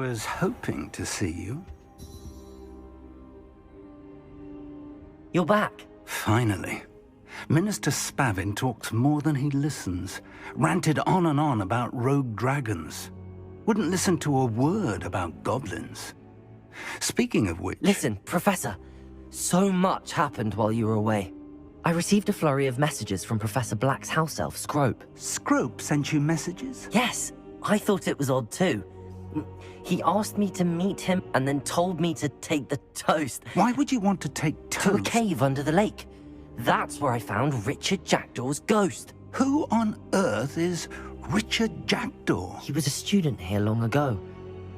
was hoping to see you. You're back. Finally. Minister Spavin talks more than he listens. Ranted on and on about rogue dragons. Wouldn't listen to a word about goblins. Speaking of which... Listen, Professor. So much happened while you were away. I received a flurry of messages from Professor Black's house elf, Scrope. Scrope sent you messages? Yes. I thought it was odd too. He asked me to meet him and then told me to take the toast. Why would you want to take toast? To a cave under the lake. That's where I found Richard Jackdaw's ghost. Who on earth is Richard Jackdaw? He was a student here long ago.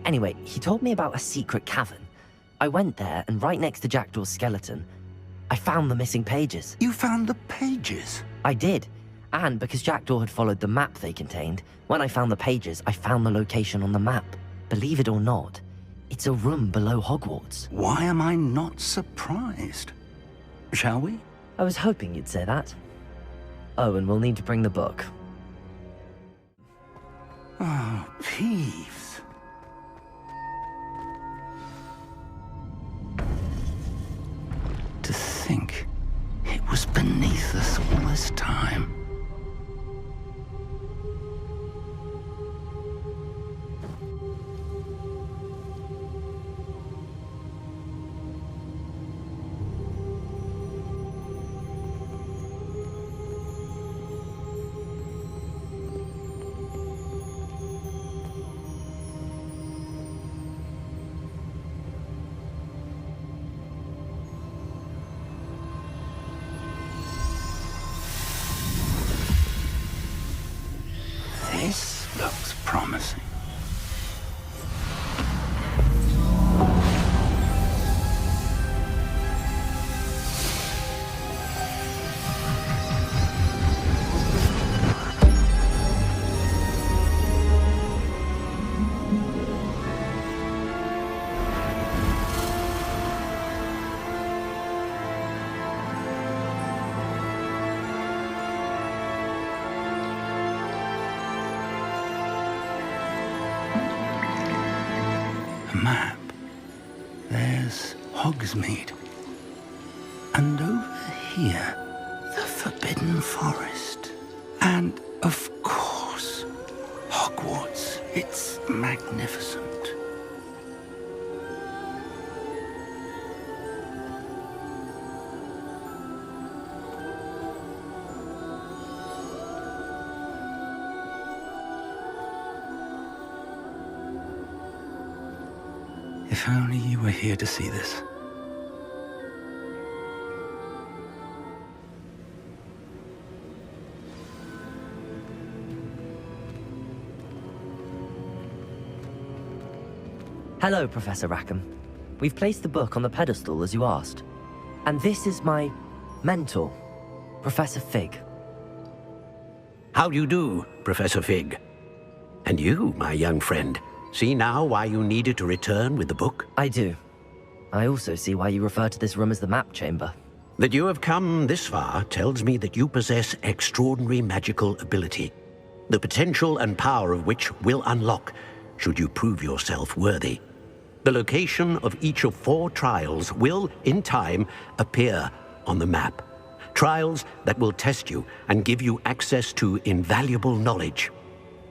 Anyway, he told me about a secret cavern. I went there, and right next to Jackdaw's skeleton, I found the missing pages. You found the pages? I did. And because Jackdaw had followed the map they contained, when I found the pages, I found the location on the map. Believe it or not, it's a room below Hogwarts. Why am I not surprised? Shall we? I was hoping you'd say that. Oh, and we'll need to bring the book. Oh, Peeves. To think it was beneath us all this time. This looks promising. Map. There's Hogsmeade. And over here, the Forbidden Forest. And, of course, Hogwarts. It's magnificent. If only you were here to see this. Hello, Professor Rackham. We've placed the book on the pedestal as you asked. And this is my mentor, Professor Fig. How do you do, Professor Fig? And you, my young friend, see now why you needed to return with the book? I do. I also see why you refer to this room as the map chamber. That you have come this far tells me that you possess extraordinary magical ability, the potential and power of which will unlock should you prove yourself worthy. The location of each of 4 trials will, in time, appear on the map. Trials that will test you and give you access to invaluable knowledge.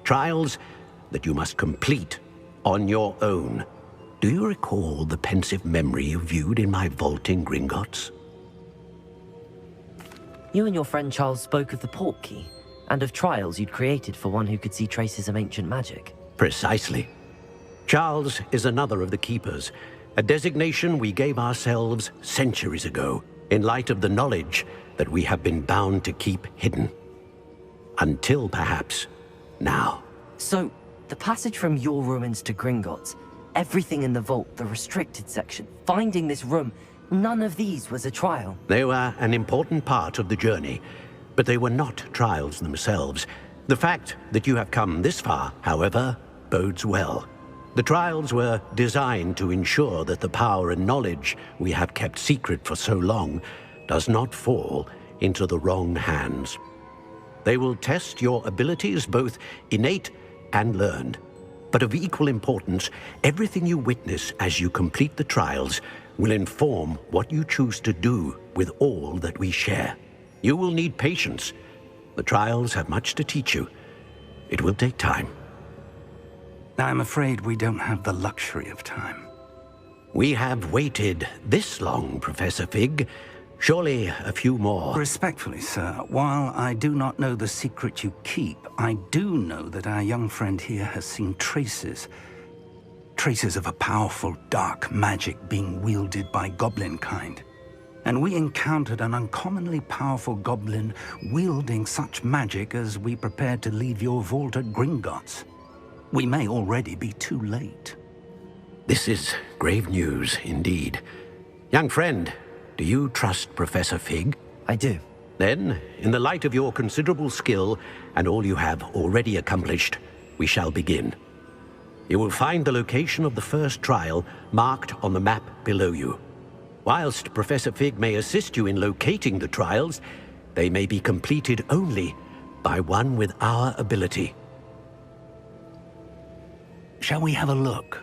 Trials that you must complete on your own. Do you recall the pensive memory you viewed in my vault in Gringotts? You and your friend Charles spoke of the portkey, and of trials you'd created for one who could see traces of ancient magic. Precisely. Charles is another of the Keepers, a designation we gave ourselves centuries ago, in light of the knowledge that we have been bound to keep hidden. Until, perhaps, now. So, the passage from your ruins to Gringotts, everything in the vault, the restricted section, finding this room, none of these was a trial. They were an important part of the journey, but they were not trials themselves. The fact that you have come this far, however, bodes well. The trials were designed to ensure that the power and knowledge we have kept secret for so long does not fall into the wrong hands. They will test your abilities, both innate and learned. But of equal importance, everything you witness as you complete the trials will inform what you choose to do with all that we share. You will need patience. The trials have much to teach you. It will take time. I'm afraid we don't have the luxury of time. We have waited this long, Professor Fig. Surely a few more. Respectfully, sir, while I do not know the secret you keep, I do know that our young friend here has seen traces of a powerful dark magic being wielded by goblin kind. And we encountered an uncommonly powerful goblin wielding such magic as we prepared to leave your vault at Gringotts. We may already be too late. This is grave news indeed. Young friend, do you trust Professor Fig? I do. Then, in the light of your considerable skill and all you have already accomplished, we shall begin. You will find the location of the first trial marked on the map below you. Whilst Professor Fig may assist you in locating the trials, they may be completed only by one with our ability. Shall we have a look?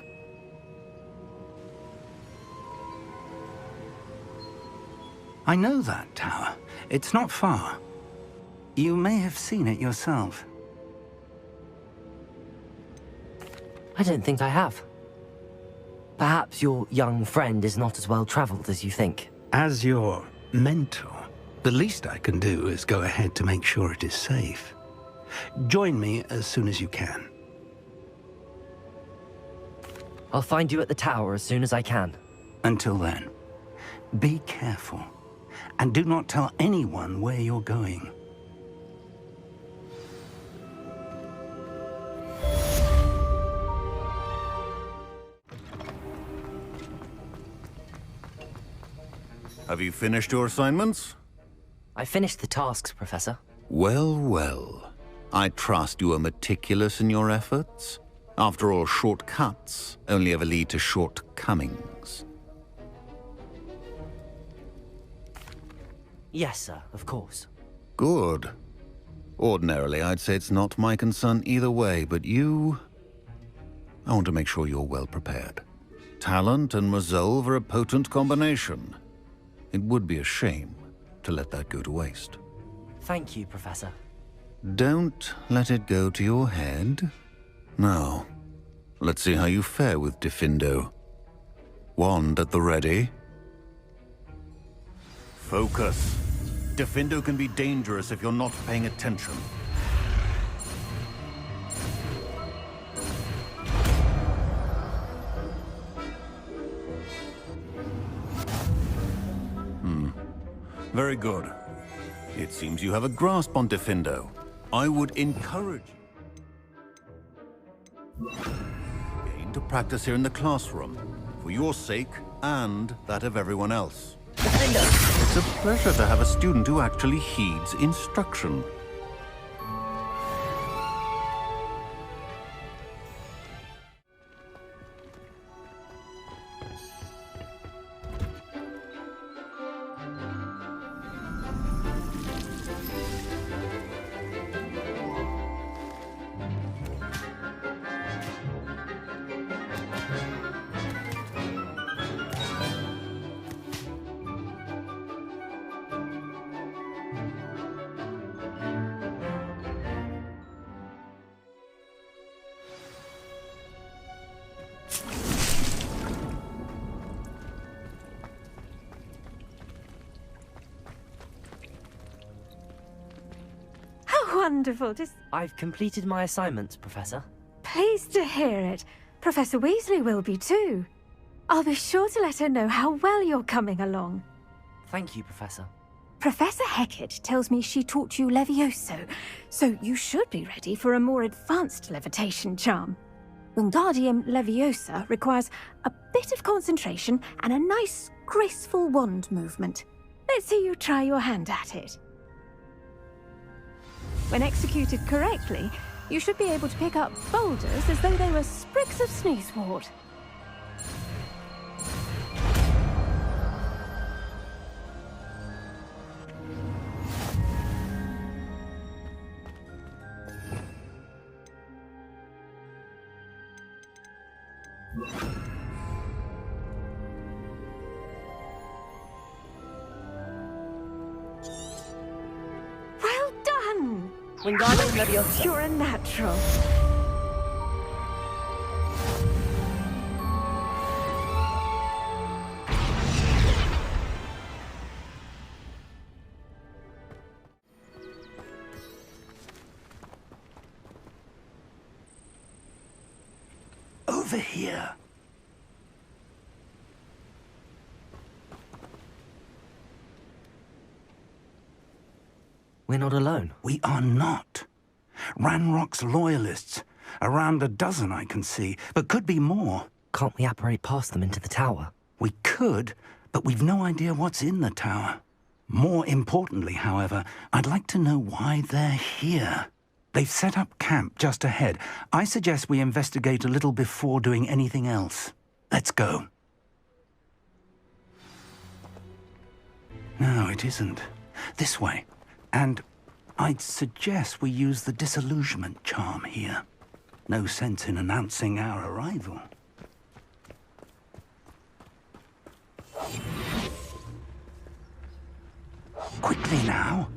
I know that tower. It's not far. You may have seen it yourself. I don't think I have. Perhaps your young friend is not as well traveled as you think. As your mentor, the least I can do is go ahead to make sure it is safe. Join me as soon as you can. I'll find you at the tower as soon as I can. Until then, be careful, and do not tell anyone where you're going. Have you finished your assignments? I finished the tasks, Professor. Well, well. I trust you are meticulous in your efforts. After all, shortcuts only ever lead to shortcomings. Yes, sir, of course. Good. Ordinarily, I'd say it's not my concern either way, but you... I want to make sure you're well prepared. Talent and resolve are a potent combination. It would be a shame to let that go to waste. Thank you, Professor. Don't let it go to your head. Now, let's see how you fare with Diffindo. Wand at the ready. Focus. Diffindo can be dangerous if you're not paying attention. Very good. It seems you have a grasp on Diffindo. I would encourage you again to practice here in the classroom, for your sake and that of everyone else. Diffindo! It's a pleasure to have a student who actually heeds instruction. Wonderful. I've completed my assignments, Professor. Pleased to hear it. Professor Weasley will be too. I'll be sure to let her know how well you're coming along. Thank you, Professor. Professor Hecat tells me she taught you Levioso, so you should be ready for a more advanced levitation charm. Wingardium Leviosa requires a bit of concentration and a nice, graceful wand movement. Let's see you try your hand at it. When executed correctly, you should be able to pick up boulders as though they were sprigs of sneezewort. Well done! Wingardium Leviosa. You're a natural. Over here. We're not alone. We are not. Ranrock's loyalists. Around a dozen I can see, but could be more. Can't we apparate past them into the tower? We could, but we've no idea what's in the tower. More importantly, however, I'd like to know why they're here. They've set up camp just ahead. I suggest we investigate a little before doing anything else. Let's go. No, it isn't. This way. And I'd suggest we use the disillusionment charm here. No sense in announcing our arrival. Quickly now.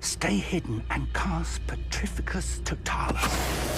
Stay hidden and cast Petrificus Totalis.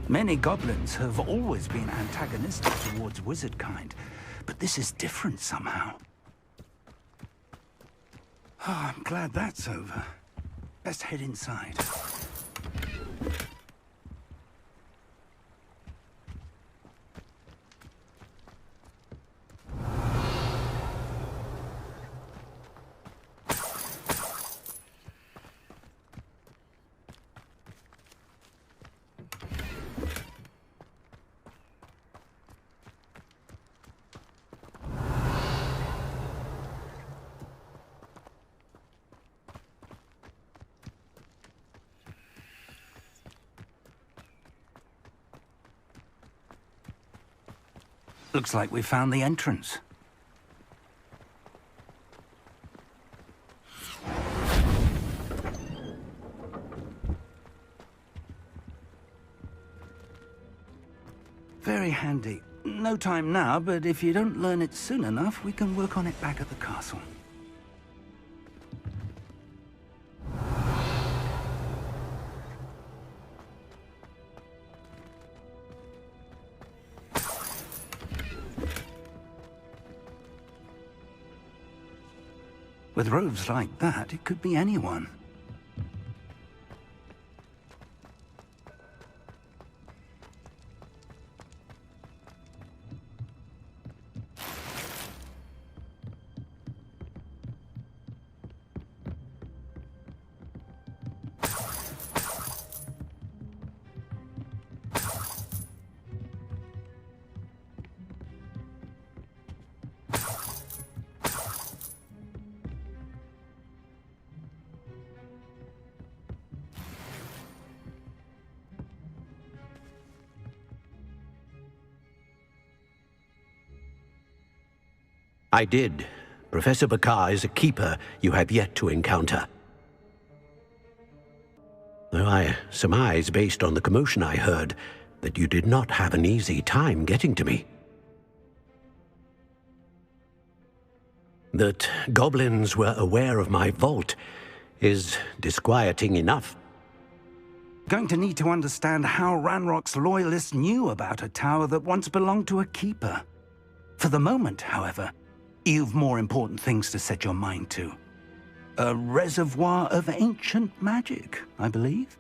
Many goblins have always been antagonistic towards wizard kind, but this is different somehow. Oh, I'm glad that's over. Best head inside. Looks like we found the entrance. Very handy. No time now, but if you don't learn it soon enough, we can work on it back at the castle. With robes like that, it could be anyone. I did. Professor Bakar is a keeper you have yet to encounter. Though I surmise, based on the commotion I heard, that you did not have an easy time getting to me. That goblins were aware of my vault is disquieting enough. Going to need to understand how Ranrock's loyalists knew about a tower that once belonged to a keeper. For the moment, however, you've more important things to set your mind to. A reservoir of ancient magic, I believe.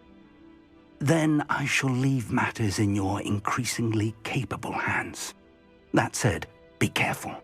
Then I shall leave matters in your increasingly capable hands. That said, be careful.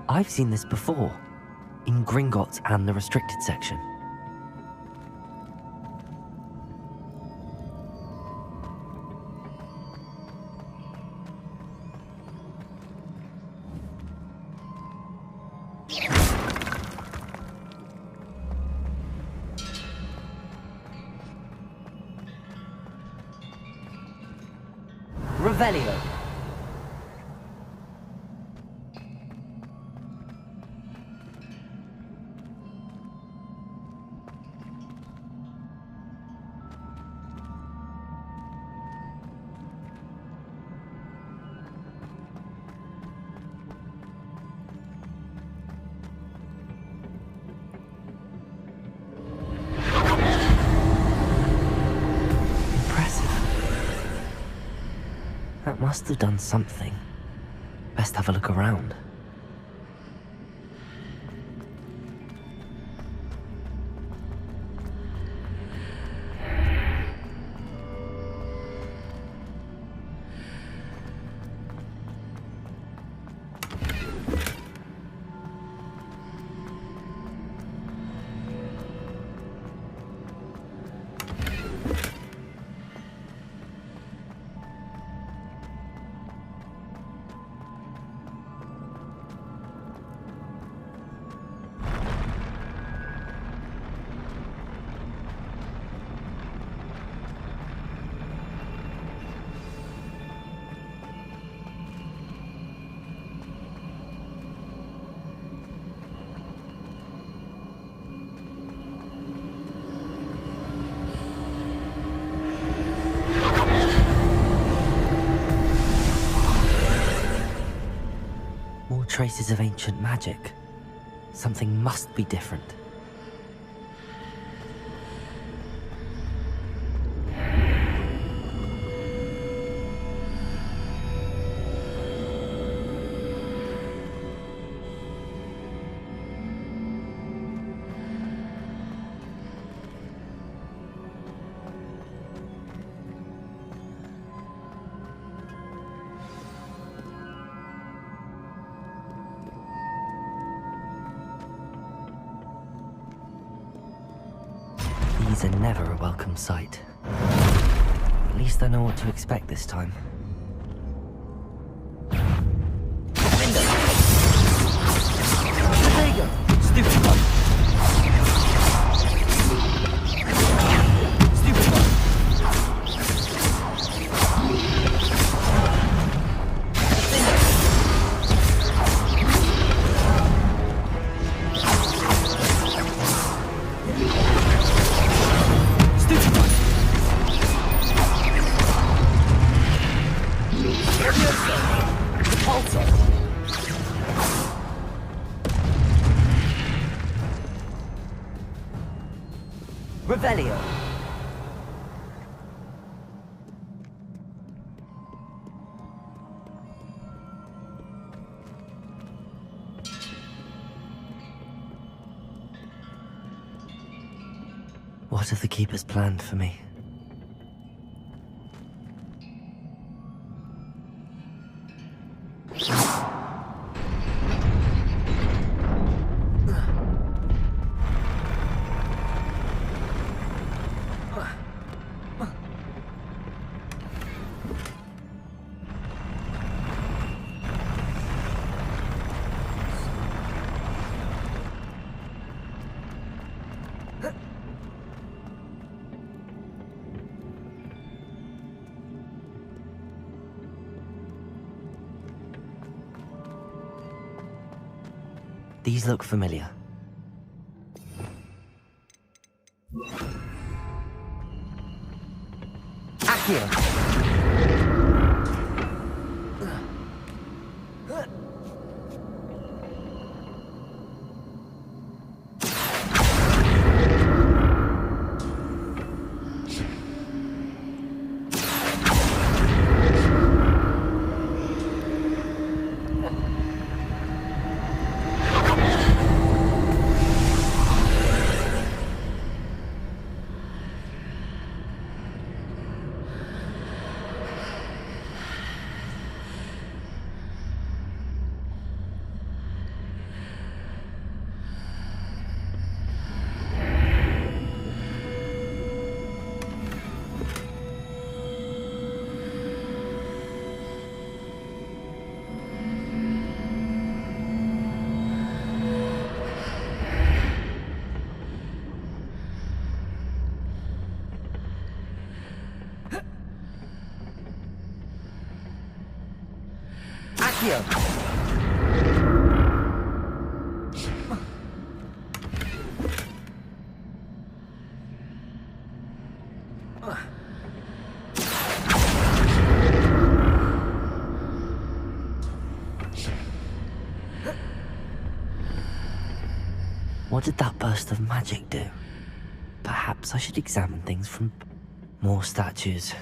I've seen this before, in Gringotts and the restricted section. Revelio. That must have done something. Best have a look around. More traces of ancient magic. Something must be different. These are never a welcome sight. At least I know what to expect this time. Stupid one! Stupid one! Revelio. What have the Keepers planned for me? These look familiar. Accio! Accio! What did that burst of magic do? Perhaps I should examine things from more statues.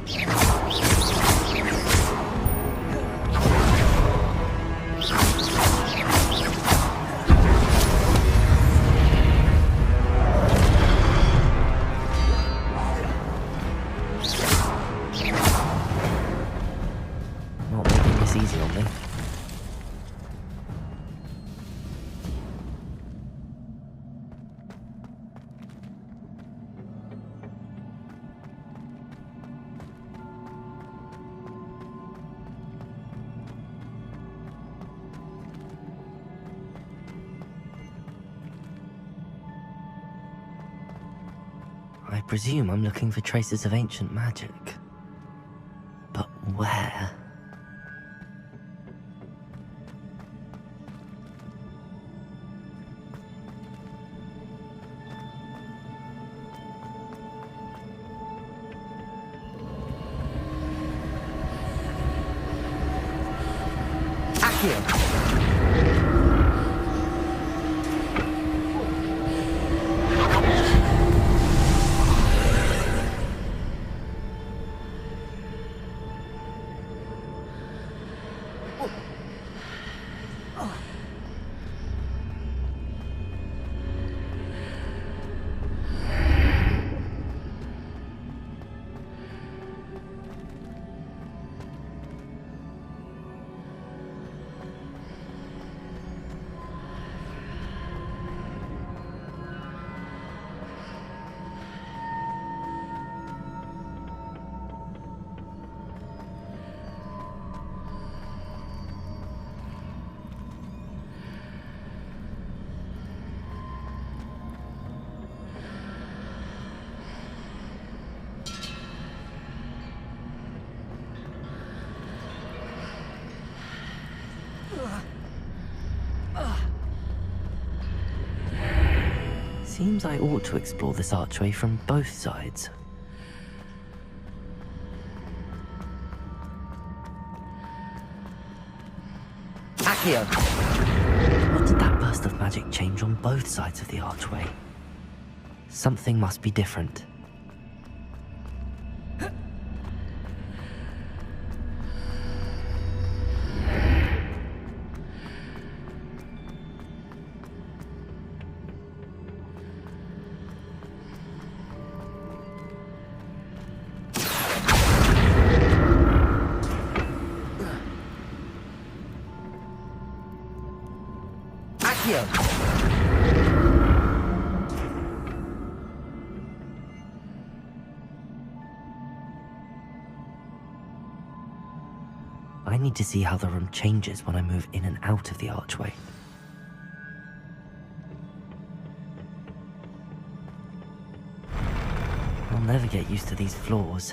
Not making this easy on me. I presume I'm looking for traces of ancient magic. But where? Accio! Seems I ought to explore this archway from both sides. Accio! What did that burst of magic change on both sides of the archway? Something must be different. I need to see how the room changes when I move in and out of the archway. I'll never get used to these floors.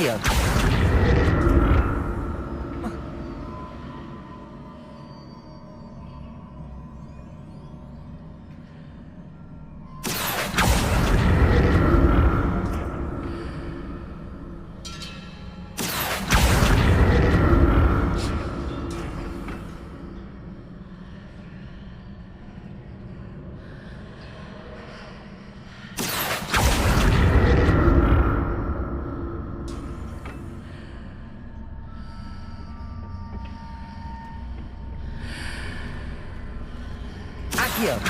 Accio! Accio!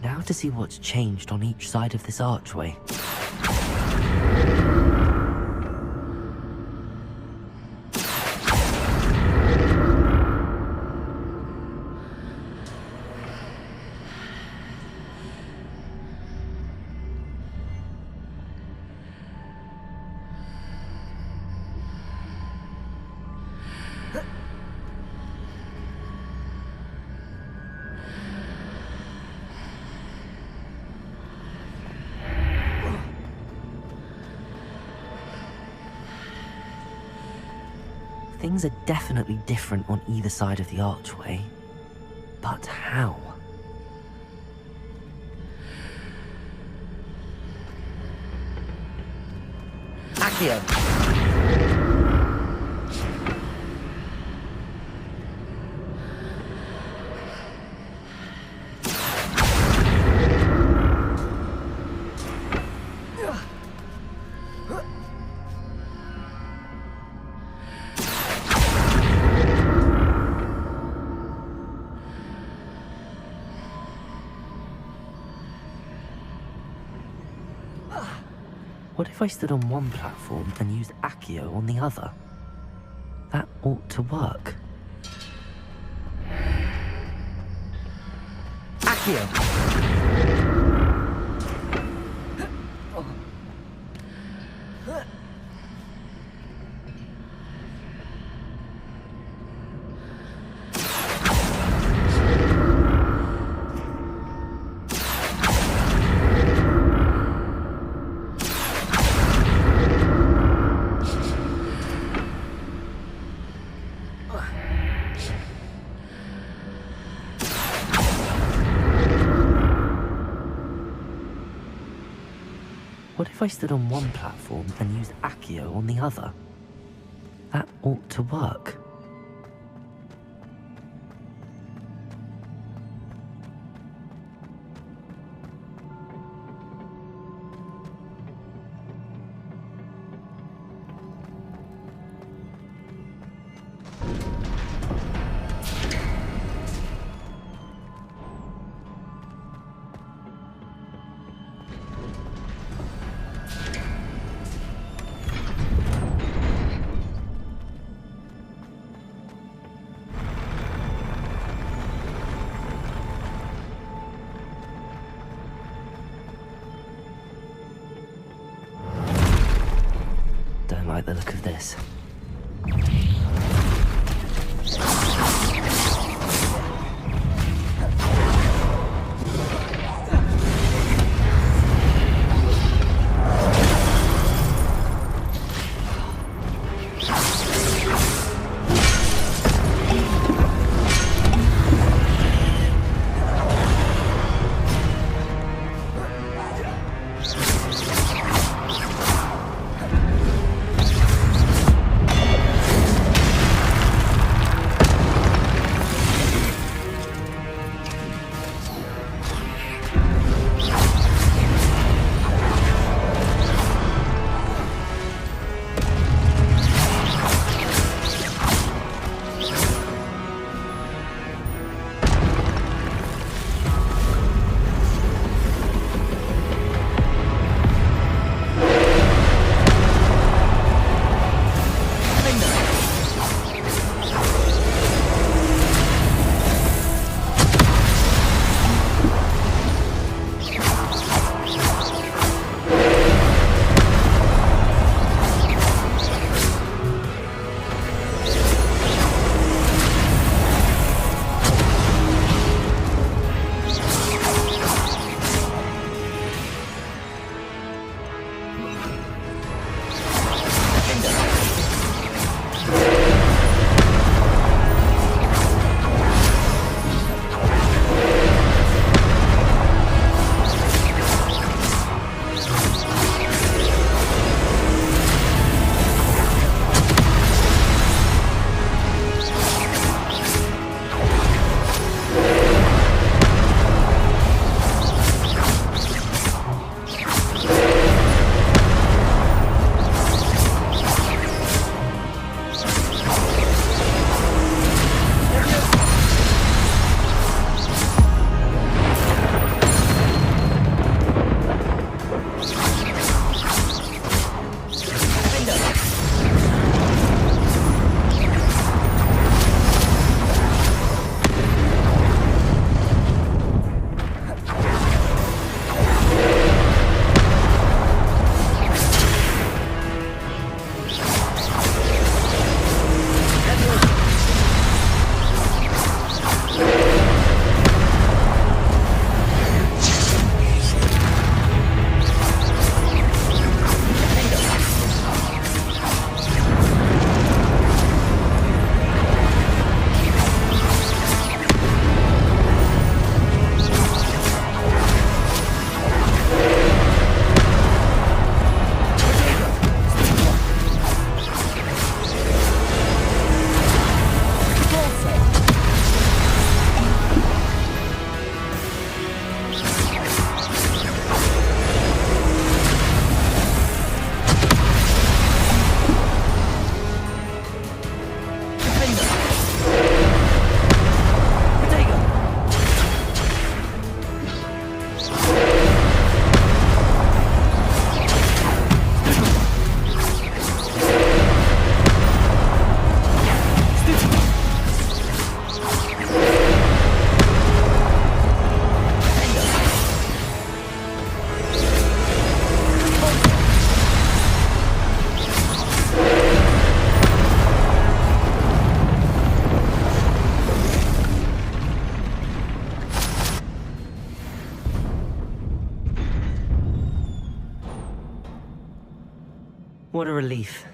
Now to see what's changed on each side of this archway. Things are definitely different on either side of the archway. But how? Accio! What if I stood on one platform and used Accio on the other? That ought to work. Accio! What if I stood on one platform and used Accio on the other? That ought to work. Don't like the look of this. What a relief.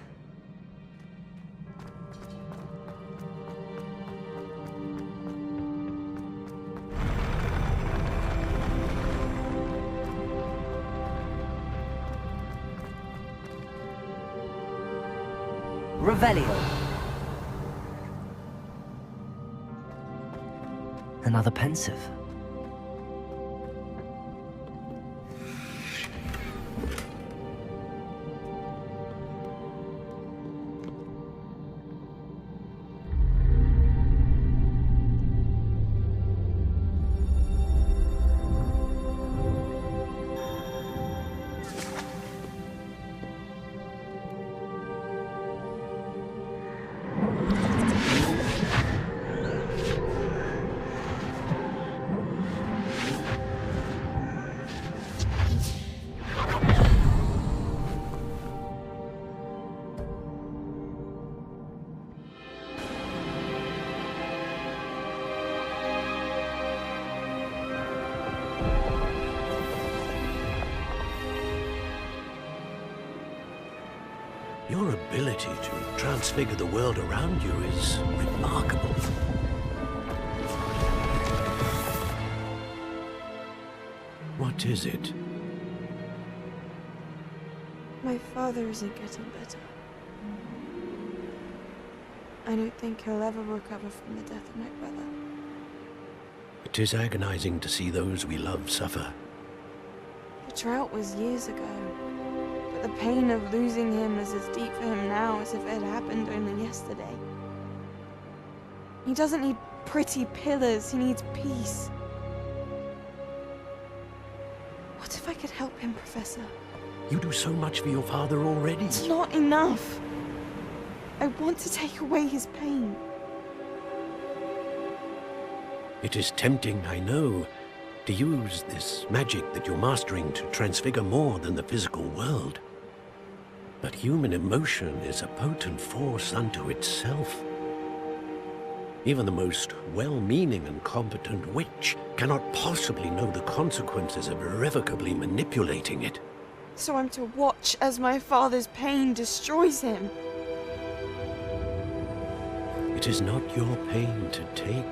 Revelio. Another pensive. Your ability to transfigure the world around you is remarkable. What is it? My father isn't getting better. I don't think he'll ever recover from the death of my brother. It is agonizing to see those we love suffer. The drought was years ago, but the pain of losing him is as deep for him now as if it had happened only yesterday. He doesn't need pretty pillars, he needs peace. What if I could help him, Professor? You do so much for your father already. It's not enough. I want to take away his pain. It is tempting, I know, to use this magic that you're mastering to transfigure more than the physical world. But human emotion is a potent force unto itself. Even the most well-meaning and competent witch cannot possibly know the consequences of irrevocably manipulating it. So I'm to watch as my father's pain destroys him. It is not your pain to take.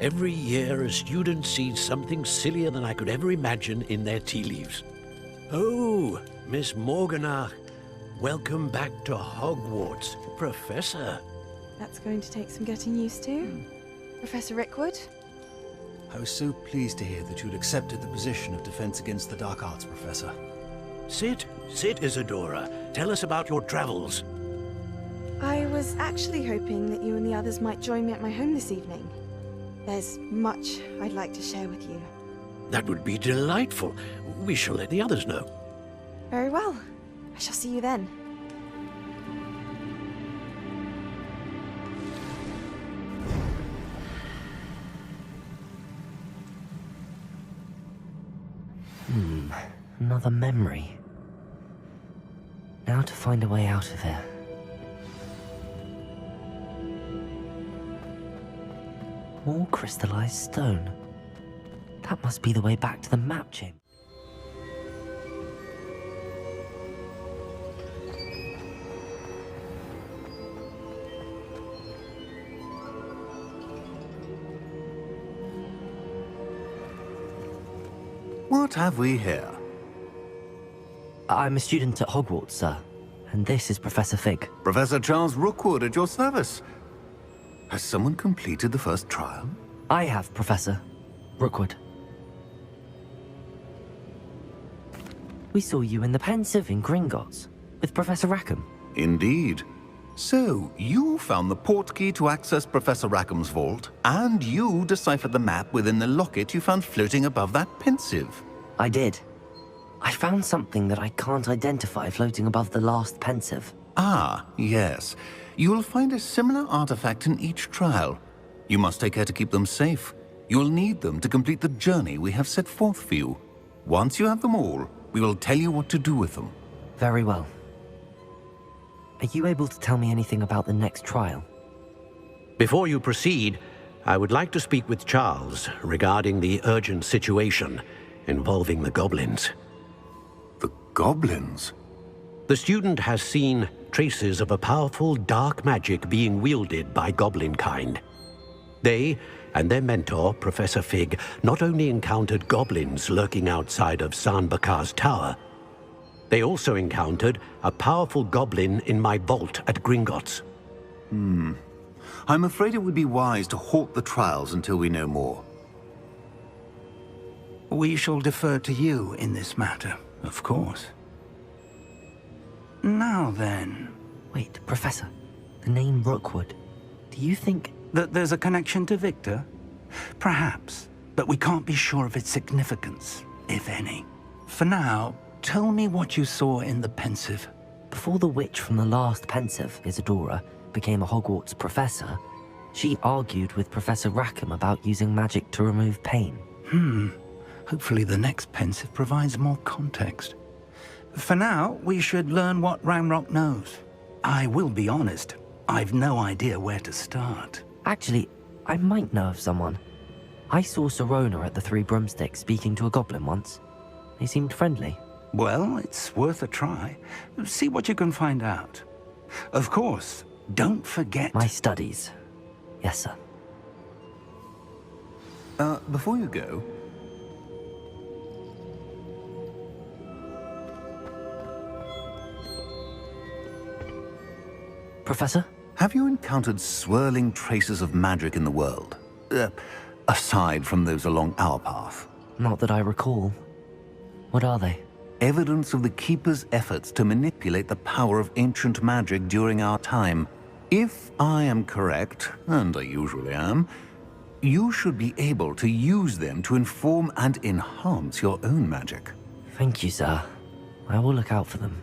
Every year, a student sees something sillier than I could ever imagine in their tea leaves. Oh, Miss Morganach, welcome back to Hogwarts, Professor. That's going to take some getting used to. Professor Rickwood? I was so pleased to hear that you'd accepted the position of Defense Against the Dark Arts, Professor. Sit, Isadora. Tell us about your travels. I was actually hoping that you and the others might join me at my home this evening. There's much I'd like to share with you. That would be delightful. We shall let the others know. Very well. I shall see you then. Another memory. Now to find a way out of here. More crystallized stone. That must be the way back to the map chamber. What have we here? I'm a student at Hogwarts, sir. And this is Professor Fig. Professor Charles Rookwood at your service. Has someone completed the first trial? I have, Professor Rookwood. We saw you in the Pensive in Gringotts with Professor Rackham. Indeed. So, you found the portkey to access Professor Rackham's vault, and you deciphered the map within the locket you found floating above that Pensive. I did. I found something that I can't identify floating above the last Pensive. Ah, yes. You will find a similar artifact in each trial. You must take care to keep them safe. You will need them to complete the journey we have set forth for you. Once you have them all, we will tell you what to do with them. Very well. Are you able to tell me anything about the next trial? Before you proceed, I would like to speak with Charles regarding the urgent situation involving the goblins. The goblins? The student has seen traces of a powerful dark magic being wielded by goblin kind. They and their mentor, Professor Fig, not only encountered goblins lurking outside of San Bakar's tower, they also encountered a powerful goblin in my vault at Gringotts. I'm afraid it would be wise to halt the trials until we know more. We shall defer to you in this matter, of course. Now then... Wait, Professor, the name Rookwood. Do you think... that there's a connection to Victor? Perhaps, but we can't be sure of its significance, if any. For now, tell me what you saw in the pensive. Before the witch from the last pensive, Isadora, became a Hogwarts professor, she argued with Professor Rackham about using magic to remove pain. Hopefully the next pensive provides more context. For now, we should learn what Ranrock knows. I will be honest, I've no idea where to start. Actually, I might know of someone. I saw Sirona at the Three Broomsticks speaking to a goblin once. They seemed friendly. Well, it's worth a try. See what you can find out. Of course, don't forget... My studies. Yes, sir. Before you go... Professor? Have you encountered swirling traces of magic in the world? Aside from those along our path? Not that I recall. What are they? Evidence of the Keeper's efforts to manipulate the power of ancient magic during our time. If I am correct, and I usually am, you should be able to use them to inform and enhance your own magic. Thank you, sir. I will look out for them.